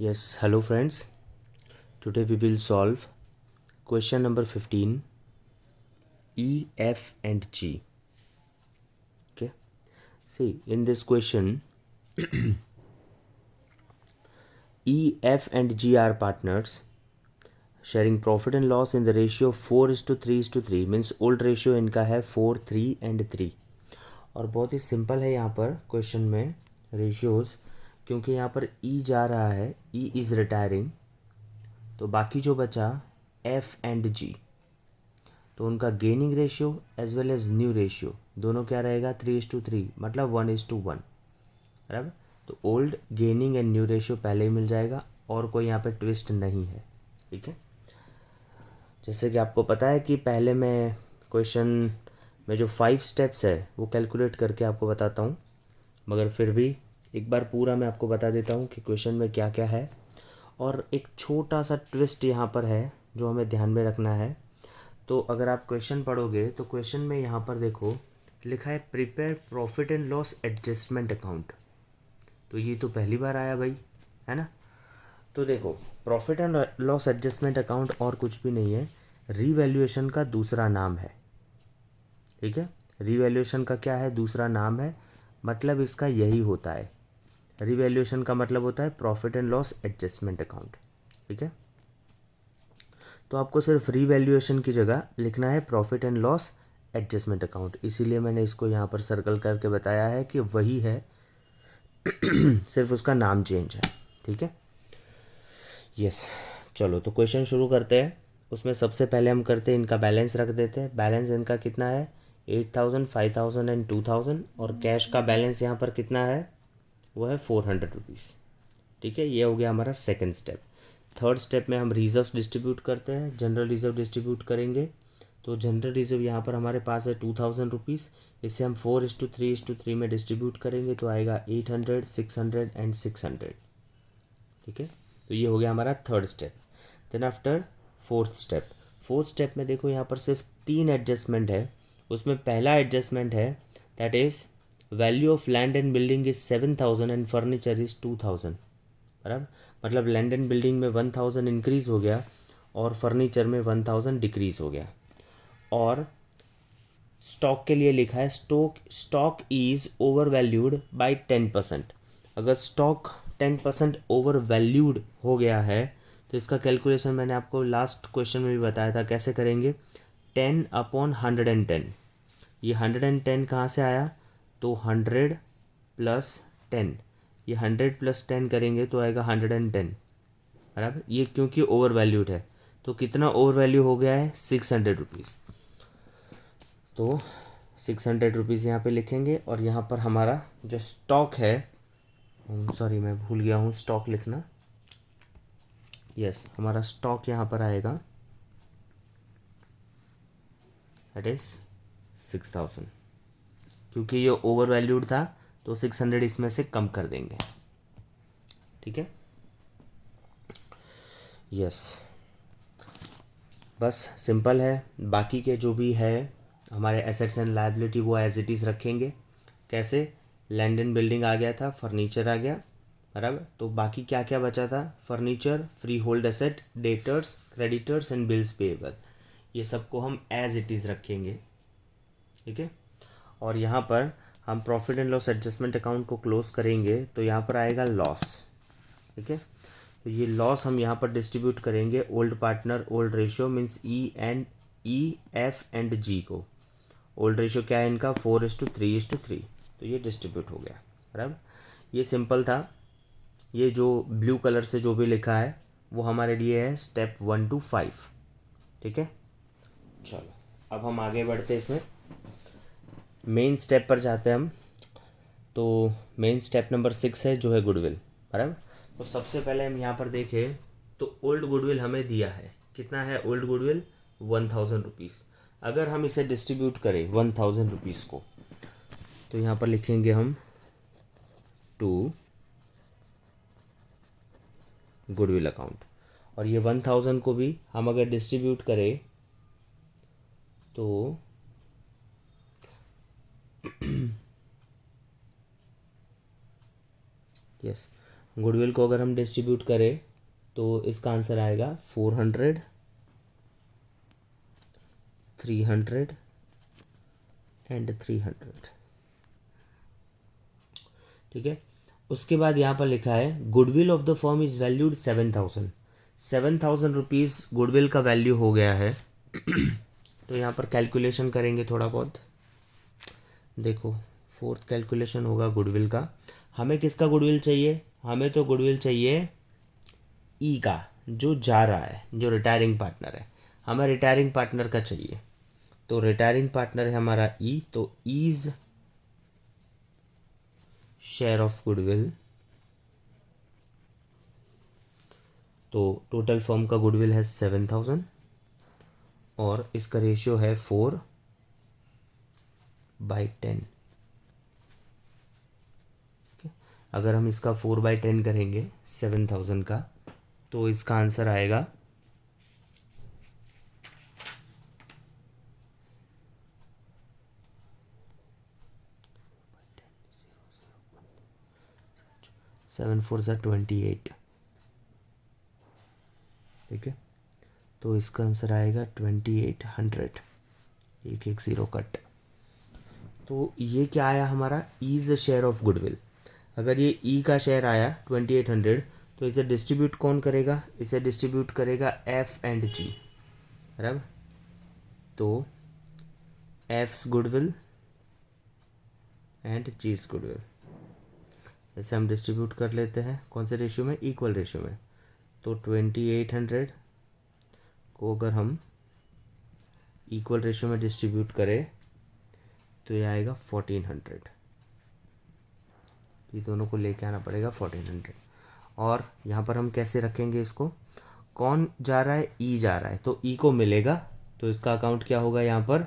Yes, hello friends. Today we will solve question number 15, E, F and G. Okay. See, in this question, E, F and G are partners sharing profit and loss in the ratio of 4:3:3 means old ratio इनका है 4, 3 and 3 और बहुत ही simple है यहाँ पर question में ratios क्योंकि यहाँ पर E जा रहा है, E इज़ रिटायरिंग, तो बाकी जो बचा F एंड G तो उनका gaining ratio as well as new ratio दोनों क्या रहेगा 3:3 मतलब 1:1 बराबर। तो old gaining and new ratio पहले ही मिल जाएगा और कोई यहाँ पे ट्विस्ट नहीं है। ठीक है, जैसे कि आपको पता है कि पहले मैं क्वेश्चन में जो 5 स्टेप्स है वो कैलकुलेट करके आपको बताता हूँ, मगर फिर भी एक बार पूरा मैं आपको बता देता हूँ कि क्वेश्चन में क्या क्या है। और एक छोटा सा ट्विस्ट यहाँ पर है जो हमें ध्यान में रखना है। तो अगर आप क्वेश्चन पढ़ोगे तो क्वेश्चन में यहाँ पर देखो लिखा है prepare profit and loss adjustment account. तो ये तो पहली बार आया भाई, है ना। तो देखो profit and loss adjustment account और कुछ भी नहीं है, रीवैल्यूएशन का दूसरा नाम है। ठीक है, रीवैल्यूएशन का क्या है, दूसरा नाम है, मतलब इसका यही होता है। रीवैल्यूएशन का मतलब होता है profit and loss adjustment account. ठीक है, तो आपको सिर्फ रीवैल्यूएशन की जगह लिखना है profit and loss adjustment account, इसीलिए मैंने इसको यहाँ पर सर्कल करके बताया है कि वही है सिर्फ उसका नाम चेंज है। ठीक है, यस। चलो तो क्वेश्चन शुरू करते हैं। उसमें सबसे पहले हम करते हैं इनका बैलेंस रख देते हैं। बैलेंस इनका कितना है 8,000, 5,000 एंड 2,000 और कैश का बैलेंस यहाँ पर कितना है वो है 400 रुपीज़। ठीक है, ये हो गया हमारा सेकंड स्टेप। थर्ड स्टेप में हम रिजर्व डिस्ट्रीब्यूट करते हैं, जनरल रिजर्व डिस्ट्रीब्यूट करेंगे। तो जनरल रिजर्व यहाँ पर हमारे पास है 2,000 रुपीज़, इसे हम 4:3:3 में डिस्ट्रीब्यूट करेंगे तो आएगा 800, 600 एंड 600। ठीक है, तो ये हो गया हमारा third step. Then after fourth step. Fourth step में देखो यहाँ पर सिर्फ 3 एडजस्टमेंट है। उसमें पहला एडजस्टमेंट है that is value of land and building is 7,000 and furniture is 2,000। बराबर, मतलब लैंड एंड बिल्डिंग में 1,000 इंक्रीज़ हो गया और फर्नीचर में 1,000 डिक्रीज़ हो गया। और स्टॉक के लिए लिखा है stock is over valued by 10%। अगर स्टॉक 10% ओवर वैल्यूड हो गया है तो इसका कैलकुलेशन मैंने आपको लास्ट क्वेश्चन में भी बताया था कैसे करेंगे। 10/110, ये 110 कहाँ से आया, तो 100 + 10, ये 100 + 10 करेंगे तो आएगा 110। बराबर, ये क्योंकि ओवर वैल्यूड है तो कितना ओवर वैल्यू हो गया है 600 रुपीज़। तो 600 रुपीज़ यहाँ पे लिखेंगे और यहाँ पर हमारा जो स्टॉक है, सॉरी मैं भूल गया हूँ स्टॉक लिखना। यस, हमारा स्टॉक यहाँ पर आएगा दैट इज़ 6,000, क्योंकि ये ओवर वैल्यूड था तो 600 इसमें से कम कर देंगे। ठीक है, यस, बस सिंपल है। बाकी के जो भी है हमारे एसेट्स एंड लायबिलिटी वो एज इट इज़ रखेंगे। कैसे, लैंड एंड बिल्डिंग आ गया था, फर्नीचर आ गया, बराबर। तो बाकी क्या क्या बचा था, furniture, free hold asset, debtors, creditors and bills payable, ये सबको हम एज इट इज़ रखेंगे। ठीक है, और यहाँ पर हम profit and loss adjustment account को क्लोज करेंगे तो यहाँ पर आएगा लॉस। ठीक है, तो ये लॉस हम यहाँ पर डिस्ट्रीब्यूट करेंगे old partner old ratio means E F and G को। ओल्ड रेशियो क्या है इनका 4:3:3, तो ये डिस्ट्रीब्यूट हो गया। बराबर, ये सिंपल था। ये जो ब्लू कलर से जो भी लिखा है वो हमारे लिए है स्टेप 1 to 5। ठीक है, चलो अब हम आगे बढ़ते हैं, इसमें मेन स्टेप पर जाते हैं हम। तो मेन स्टेप नंबर 6 है जो है गुडविल। बराबर, तो सबसे पहले हम यहाँ पर देखें तो ओल्ड गुडविल हमें दिया है, कितना है ओल्ड गुडविल 1,000 रुपीज़। अगर हम इसे डिस्ट्रीब्यूट करें 1,000 रुपीज़ को तो यहाँ पर लिखेंगे हम टू गुडविल अकाउंट, और ये 1,000 को भी हम अगर डिस्ट्रीब्यूट करें तो यस गुडविल को अगर हम डिस्ट्रीब्यूट करें तो इसका आंसर आएगा 400, 300 एंड 300। ठीक है। उसके बाद यहाँ पर लिखा है goodwill of the firm is valued 7,000 rupees goodwill का वैल्यू हो गया है। तो यहाँ पर कैलकुलेशन करेंगे थोड़ा बहुत। देखो, फोर्थ कैलकुलेशन होगा गुडविल का। हमें किसका गुडविल चाहिए? हमें तो गुडविल चाहिए ई का, जो जा रहा है, जो रिटायरिंग पार्टनर है। हमें रिटायरिंग पार्टनर का चाहिए। तो रिटायरिंग पार्टनर है हमारा ई, तो ईज शेयर ऑफ गुडविल। तो टोटल फर्म का गुडविल है 7,000 और इसका रेशियो है 4/10। अगर हम इसका 4/10 करेंगे 7,000 का, तो इसका आंसर आएगा 7 4 28। ठीक है। तो इसका आंसर आएगा 2800, 110 कट। तो ये क्या आया हमारा? E's share of goodwill. अगर ये ई का शेयर आया 2800, तो इसे डिस्ट्रीब्यूट कौन करेगा? इसे डिस्ट्रीब्यूट करेगा एफ एंड जी, बराबर। तो एफ्स गुडविल एंड जीज गुडविल, इसे हम डिस्ट्रीब्यूट कर लेते हैं कौन से रेशियो में? इक्वल रेशियो में। तो 2800 को अगर हम इक्वल रेशियो में डिस्ट्रीब्यूट करें तो ये आएगा 1400। ये दोनों को लेके आना पड़ेगा 1400। और यहाँ पर हम कैसे रखेंगे इसको? कौन जा रहा है? ई जा रहा है, तो ई को मिलेगा, तो इसका अकाउंट क्या होगा? यहाँ पर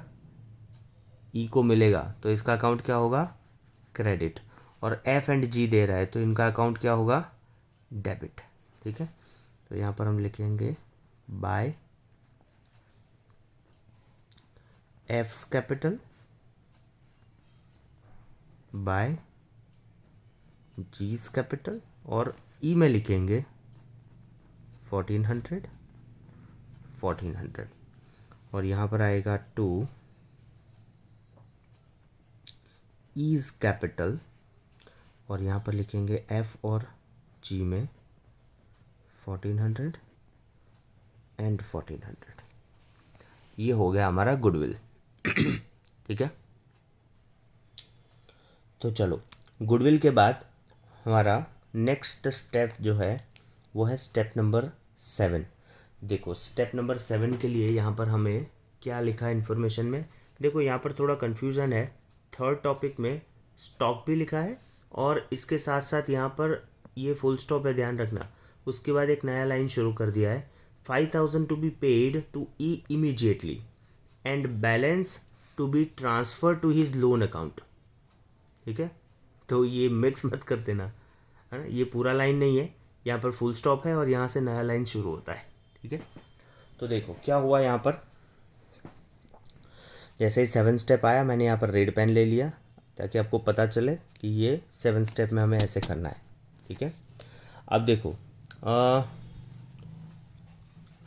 ई को मिलेगा तो इसका अकाउंट क्या होगा? क्रेडिट। और एफ एंड जी दे रहा है तो इनका अकाउंट क्या होगा? डेबिट। ठीक है। तो यहाँ पर हम लिखेंगे by F's capital by G's capital, और ई में लिखेंगे 1400, 1400। और यहाँ पर आएगा टू ईज कैपिटल, और यहाँ पर लिखेंगे एफ और जी में 1400 एंड 1400। ये हो गया हमारा गुडविल। ठीक है। तो चलो, गुडविल के बाद हमारा नेक्स्ट स्टेप जो है वो है स्टेप नंबर 7। देखो, स्टेप नंबर 7 के लिए यहाँ पर हमें क्या लिखा है इन्फॉर्मेशन में? देखो, यहाँ पर थोड़ा कन्फ्यूज़न है। थर्ड टॉपिक में स्टॉक भी लिखा है और इसके साथ साथ यहाँ पर ये फुल स्टॉप है, ध्यान रखना। उसके बाद एक नया लाइन शुरू कर दिया है, 5,000 to be paid to E immediately and balance to be transfer to his loan account. ठीक है। तो ये मिक्स मत कर देना, है ना। ये पूरा लाइन नहीं है, यहाँ पर फुल स्टॉप है और यहाँ से नया लाइन शुरू होता है। ठीक है। तो देखो क्या हुआ यहाँ पर। जैसे ही 7 स्टेप आया, मैंने यहाँ पर रेड पेन ले लिया ताकि आपको पता चले कि ये 7 स्टेप में हमें ऐसे करना है। ठीक है। अब देखो,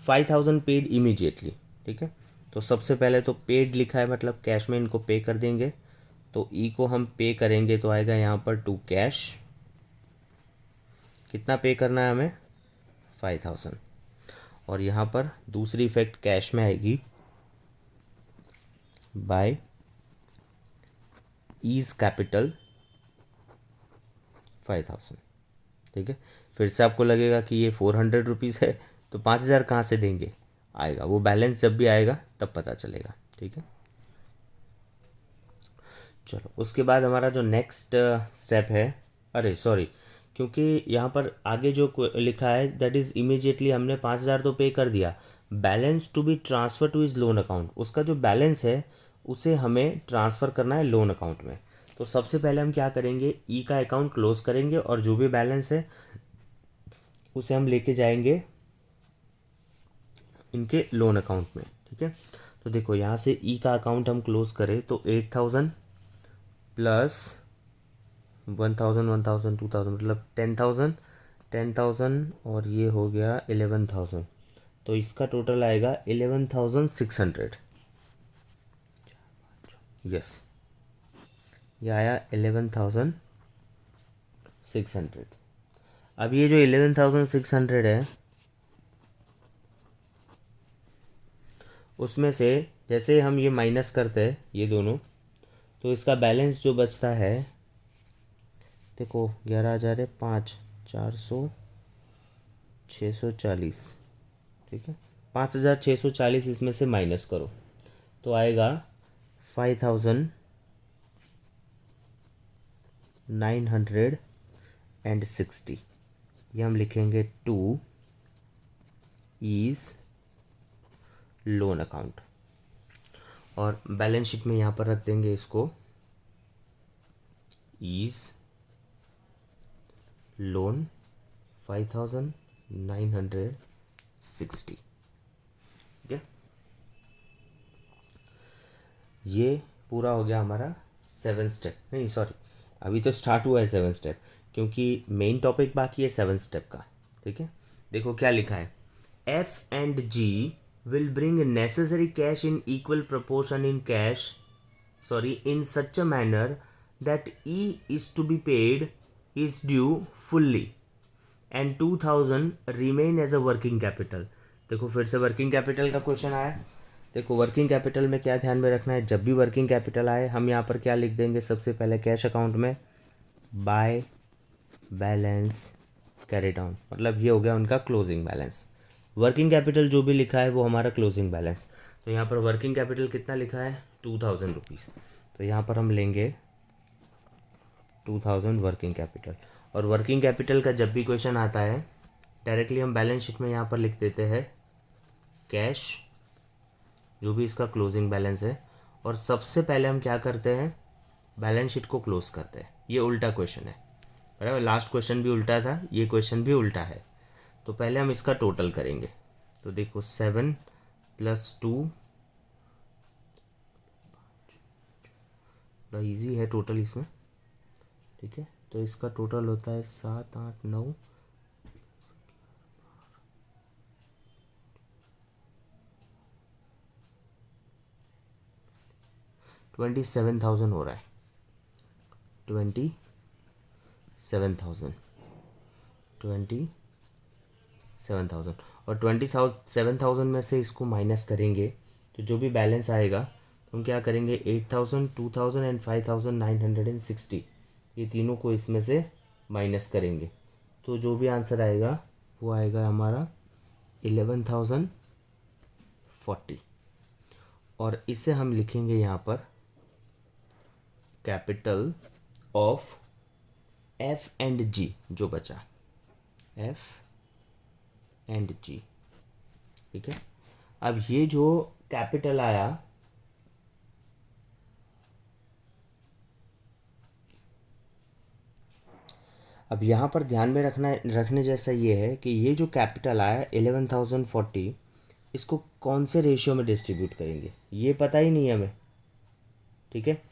5,000 पेड इमीडिएटली। ठीक है। तो सबसे पहले तो पेड लिखा है, मतलब कैश में इनको पे कर देंगे। तो ई को हम पे करेंगे तो आएगा यहाँ पर टू कैश। कितना पे करना है हमें? 5,000। और यहाँ पर दूसरी इफेक्ट कैश में आएगी, बाय ईज कैपिटल 5,000। ठीक है। फिर से आपको लगेगा कि ये 400 रुपीज़ है, तो 5,000 कहाँ से देंगे? आएगा वो बैलेंस जब भी आएगा तब पता चलेगा। ठीक है। चलो, उसके बाद हमारा जो नेक्स्ट स्टेप है, अरे सॉरी, क्योंकि यहाँ पर आगे जो लिखा है दैट इज़ इमीडिएटली, हमने 5,000 तो पे कर दिया। Balance to be transfer to his loan account, उसका जो बैलेंस है उसे हमें ट्रांसफ़र करना है लोन अकाउंट में। तो सबसे पहले हम क्या करेंगे? ई का अकाउंट क्लोज करेंगे और जो भी बैलेंस है उसे हम लेके जाएंगे इनके लोन अकाउंट में। ठीक है। तो देखो, यहाँ से ई का अकाउंट हम क्लोज करें तो 8,000 प्लस 1,000 1,000 2,000 मतलब 10,000 10,000 और ये हो गया 11,000, तो इसका टोटल आएगा 11,600। यस, ये आया 11,600। अब ये जो 11,600 है, उसमें से जैसे हम ये माइनस करते हैं ये दोनों, तो इसका बैलेंस जो बचता है, देखो 11,000 है, 5,400, 640, ठीक है, 5,640 इसमें से माइनस करो तो आएगा 5,960। ये हम लिखेंगे टू इज़ लोन अकाउंट, और बैलेंस शीट में यहाँ पर रख देंगे इसको इज़ लोन 5,960। ठीक है, ये पूरा हो गया हमारा 7 स्टेप। नहीं सॉरी, अभी तो स्टार्ट हुआ है 7 स्टेप, क्योंकि मेन टॉपिक बाकी है 7 स्टेप का। ठीक है, देखो क्या लिखा है, F and G will bring necessary cash in equal proportion in such a manner that E is to be paid is due fully and 2,000 remain as a working capital। देखो फिर से वर्किंग कैपिटल का question आया। देखो working capital में क्या ध्यान में रखना है, जब भी वर्किंग कैपिटल आए हम यहाँ पर क्या लिख देंगे, सबसे पहले कैश अकाउंट में बाय बैलेंस कैरी डाउन, मतलब ये हो गया उनका क्लोजिंग बैलेंस। वर्किंग कैपिटल जो भी लिखा है वो हमारा क्लोजिंग बैलेंस। तो यहाँ पर वर्किंग कैपिटल कितना लिखा है, 2,000 रुपीज़, तो यहाँ पर हम लेंगे 2,000 वर्किंग कैपिटल। और वर्किंग कैपिटल का जब भी क्वेश्चन आता है डायरेक्टली हम बैलेंस शीट में यहाँ पर लिख देते हैं कैश, जो भी इसका क्लोजिंग बैलेंस है, और सबसे पहले हम क्या करते हैं, बैलेंस शीट को क्लोज करते हैं। ये उल्टा क्वेश्चन है, बराबर, लास्ट क्वेश्चन भी उल्टा था, ये क्वेश्चन भी उल्टा है। तो पहले हम इसका टोटल करेंगे, तो देखो 7 + 2, बड़ा ईजी है टोटल इसमें। ठीक है, तो इसका टोटल होता है 7, 8, 9, 27,000 हो रहा है, 27,000, 27,000, और 27,000 में से इसको माइनस करेंगे तो जो भी बैलेंस आएगा तो हम क्या करेंगे, 8,000, 2,000 एंड 5,960, ये तीनों को इसमें से माइनस करेंगे तो जो भी आंसर आएगा वो आएगा हमारा 11,040, और इसे हम लिखेंगे यहाँ पर कैपिटल ऑफ एफ एंड जी, जो बचा एफ एंड जी। ठीक है, अब ये जो कैपिटल आया, अब यहाँ पर ध्यान में रखने जैसा ये है कि ये जो कैपिटल आया 11,040, इसको कौन से रेशियो में डिस्ट्रीब्यूट करेंगे ये पता ही नहीं है हमें। ठीक है,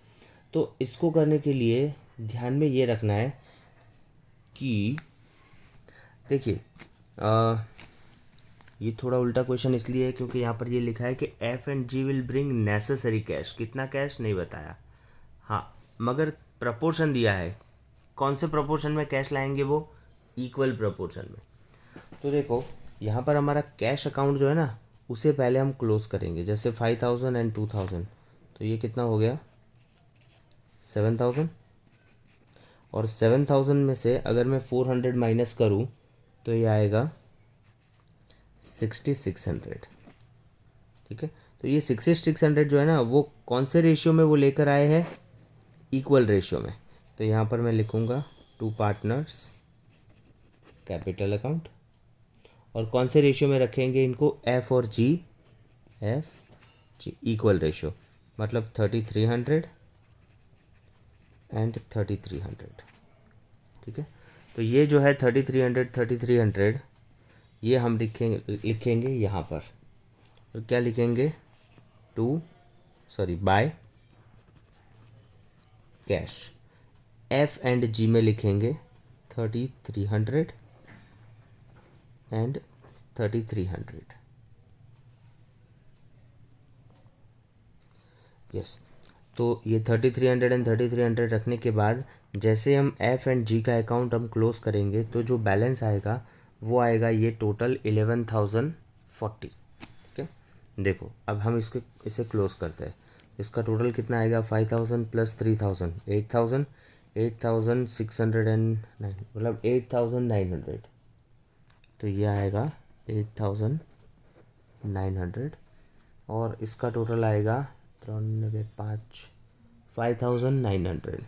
तो इसको करने के लिए ध्यान में ये रखना है कि देखिए ये थोड़ा उल्टा क्वेश्चन इसलिए है क्योंकि यहाँ पर ये लिखा है कि F and G will bring necessary cash, कितना कैश नहीं बताया, हाँ, मगर प्रपोर्शन दिया है, कौन से प्रपोर्शन में कैश लाएंगे, वो इक्वल प्रपोर्शन में। तो देखो यहाँ पर हमारा कैश अकाउंट जो है ना, उसे पहले हम क्लोज करेंगे, जैसे 5,000 एंड 2,000, तो ये कितना हो गया 7,000, और 7,000 में से अगर मैं 400 माइनस करूँ तो ये आएगा 6,600। ठीक है, तो ये 6,600 जो है ना, वो कौन से रेशियो में वो लेकर आए हैं, इक्वल रेशियो में। तो यहाँ पर मैं लिखूँगा टू पार्टनर्स कैपिटल अकाउंट, और कौन से रेशियो में रखेंगे इनको, एफ और जी, एफ जी इक्वल रेशियो, मतलब 3,300 एंड 3,300। ठीक है, तो ये जो है 3,300 ये हम लिखेंगे यहाँ पर, और क्या लिखेंगे, बाय कैश, एफ एंड जी में लिखेंगे 3,300 एंड 3300। यस, तो ये 3300 एंड 3300 रखने के बाद जैसे हम एफ एंड जी का अकाउंट हम क्लोज करेंगे तो जो बैलेंस आएगा वो आएगा ये टोटल 11,040। ठीक है, देखो अब हम इसे क्लोज करते हैं। इसका टोटल कितना आएगा, 5,000 प्लस 3,000, 8,000, 8,609, मतलब 8,900। तो ये आएगा 8,900 और इसका टोटल आएगा 93 5,900।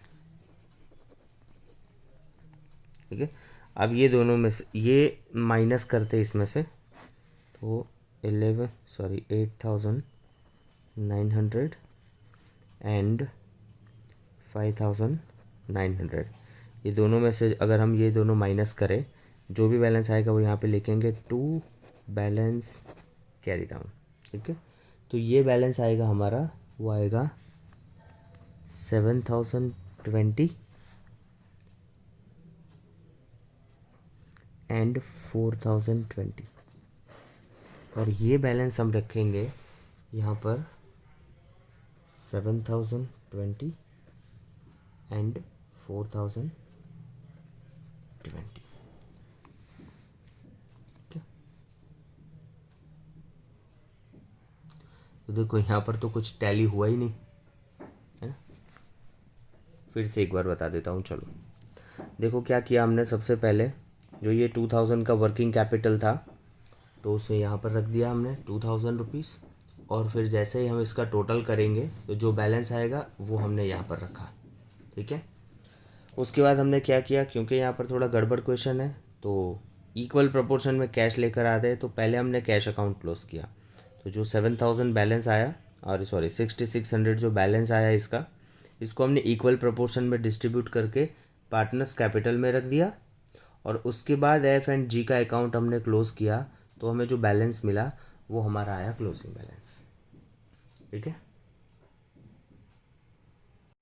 ठीक है, अब ये दोनों में से ये माइनस करते इसमें से, तो 8,900 एंड 5,900, ये दोनों में से अगर हम ये दोनों माइनस करें, जो भी बैलेंस आएगा वो यहाँ पे लिखेंगे टू बैलेंस कैरी डाउन। ठीक है, तो ये बैलेंस आएगा हमारा, वो आएगा 7,020 एंड 4,020, और ये बैलेंस हम रखेंगे यहाँ पर 7,020 एंड 4,020। तो देखो यहाँ पर तो कुछ टैली हुआ ही नहीं है ना, फिर से एक बार बता देता हूँ। चलो देखो क्या किया हमने, सबसे पहले जो ये 2,000 का वर्किंग कैपिटल था तो उसे यहाँ पर रख दिया हमने 2,000 रुपीज़, और फिर जैसे ही हम इसका टोटल करेंगे तो जो बैलेंस आएगा वो हमने यहाँ पर रखा। ठीक है, उसके बाद हमने क्या किया, क्योंकि यहाँ पर थोड़ा गड़बड़ क्वेश्चन है तो इक्वल प्रोपोर्शन में कैश लेकर आते हैं, तो पहले हमने कैश अकाउंट क्लोज किया। तो जो 7,000 बैलेंस आया, और सॉरी 6,600 जो बैलेंस आया इसको हमने इक्वल प्रोपोर्शन में डिस्ट्रीब्यूट करके पार्टनर्स कैपिटल में रख दिया, और उसके बाद एफ एंड जी का अकाउंट हमने क्लोज किया, तो हमें जो बैलेंस मिला वो हमारा आया क्लोजिंग बैलेंस। ठीक है।